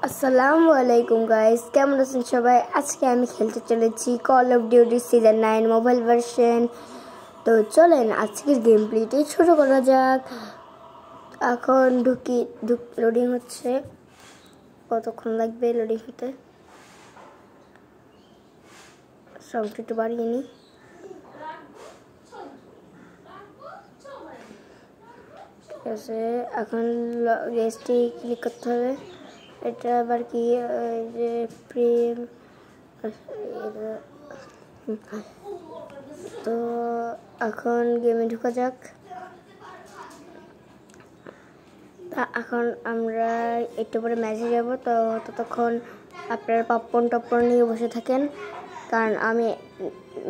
আসসালামু আলাইকুম গাইস, কেমন আছেন সবাই? আজকে আমি খেলতে চলেছি call of duty season 9 mobile version. তো চলেন আজকের গেম প্লেটি শুরু করা যাক। এখন লোডিং হচ্ছে, কতক্ষণ লাগবে লোডিং হতে? সাউন্ড একটু বাড়িয়ে নিই। ঠিক আছে, এখন গেস্টে ক্লিক করতে হবে। এটা আবার কি যে প্রেম, তো এখন গেমে ঢোকা যাক। তা এখন আমরা একটু পরে ম্যাচে যাব। তো ততক্ষণ আপনারা পপকর্ন টপকর্ন নিয়ে বসে থাকেন, কারণ আমি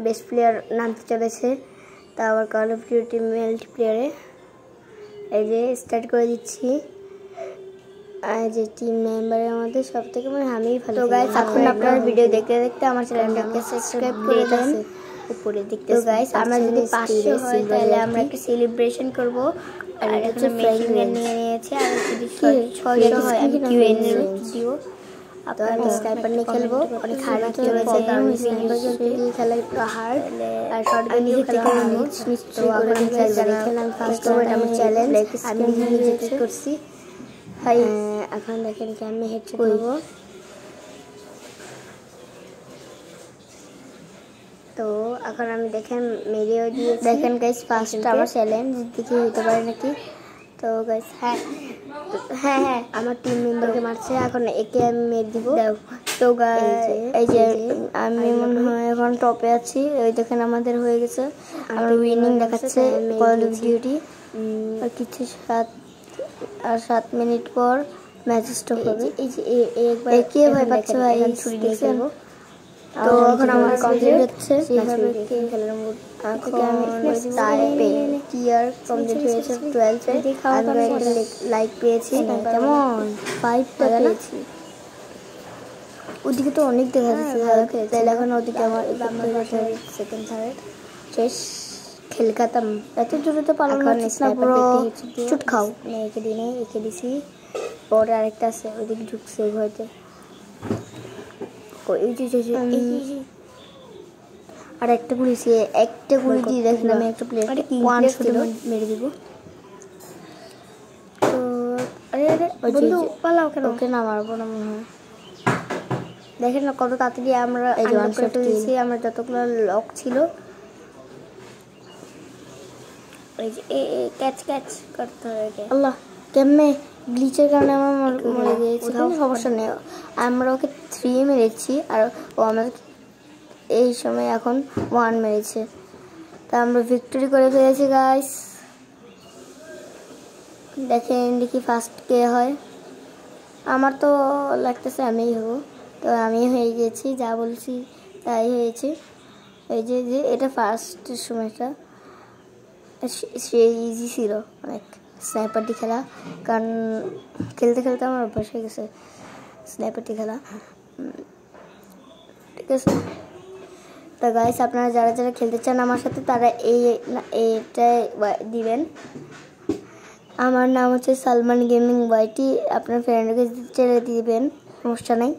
বেস্ট প্লেয়ার নামতে চলেছে। তা আবার কল অফ ডিউটি মাল্টিপ্লেয়ারে এই যে স্টার্ট করে দিচ্ছি। আর যে টিম মেম্বারের মধ্যে সব থেকে আমিই ভালো। তো গাইস, এখন আপনারা ভিডিও দেখতে দেখতে আমার চ্যানেলটাকে সাবস্ক্রাইব করে দেন। উপরে দেখতে গাইস, আমরা যদি 500 হয় তাহলে আমরা একটা সেলিব্রেশন করব। আর এটা মেকিং এর নিয়ে নিয়েছি। আর যদি 600 হয় আমি কিউএন এর দিব। আপনারা স্নাইপার নিয়ে খেলবো, অনেক হার্ড চলেছে, কারণ স্নাইপার গেম খেলা একটু হার্ড। আর শটগান দিয়ে খেলা নিশ্চয়ই করে দেখেন। আমি ফার্স্ট ওভার আমার চ্যালেঞ্জ আমি নিজে করছি। এখন দেখেন কি আমি হেডশট করব। তো এখন আমি দেখেন মেরেও দিয়েছি। দেখেন গাইস, ফার্স্ট আমার চ্যালেঞ্জ দেখি হতে পারে নাকি। তো গাইস হ্যাঁ আমার টিম মেম্বারকে মারছে, এখন একে আমি মেরে দিব। তো গাইস এই যে আমি মনে হয় এখন টপে আছি। ওই দেখেন আমাদের হয়ে গেছে, আমার উইনিং দেখাচ্ছে কল অফ ডিউটি। আর কিছু 7 মিনিট পর ম্যাচ স্টপ হবে। এই যে একবার কে ভয় পাচ্ছে ভাই, ছুরি নিয়ে খেলবো। তো এখন আমার কমপ্লিট হচ্ছে, সেভাবে খেলার মোড। এখন আমি টাইপে টিয়ার কমপ্লিট হয়েছে 12 এ। আমি একটা লাইক পেয়েছি, কেমন 5টা পেয়েছি। ওদিকে তো অনেক দেখা যাচ্ছে ভালো খেলছে। তাহলে এখন ওদিকে আমার সেকেন্ড থার্ড শেষ খেল খাতাম। এত জোরে তো পারলাম না ব্রো, চুট খাও। একে দিনে একে দিছি, পরে আরেকটা আছে ওইদিকে ঢুকছে হয়তো। আর একটা গুলি দিয়ে দেখেন আমি একটা প্লেয়ার মেরে দিব। তো বন্ধু পালাও কেন? ওকে না মারবো না মনে হয়। দেখেন না কত তাড়াতাড়ি আমরা দিয়েছি। আমরা যতগুলো লক ছিল ওই যে ক্যাচ করতে হবে। আল্লাহ, কেমনে গ্লিচের কারণে আমার মরে গিয়েছে। সমস্যা নেই, আমরা ওকে 3 মেরেছি আর ও আমাদের এই সময় এখন 1 মেরেছে। তা আমরা ভিক্টরি করে ফেলেছি গাইস। দেখেন দেখি ফার্স্ট কে হয়। আমার তো লাগতেছে আমিই হব। তো আমি হয়ে গেছি, যা বলছি তাই হয়েছে। এই যে এটা ফার্স্টের সময়টা সে ইজি ছিল অনেক স্নাইপারটি খেলা, কারণ খেলতে খেলতে আমার অভ্যাস হয়ে গেছে স্নাইপারটি খেলা। ঠিক আছে, তা গাইস আপনারা যারা যারা খেলতে চান আমার সাথে তারা এইটা দিবেন। আমার নাম হচ্ছে সালমান গেমিং ওয়াইটি। আপনার ফ্রেন্ডকে ছেড়ে দিবেন, সমস্যা নেই।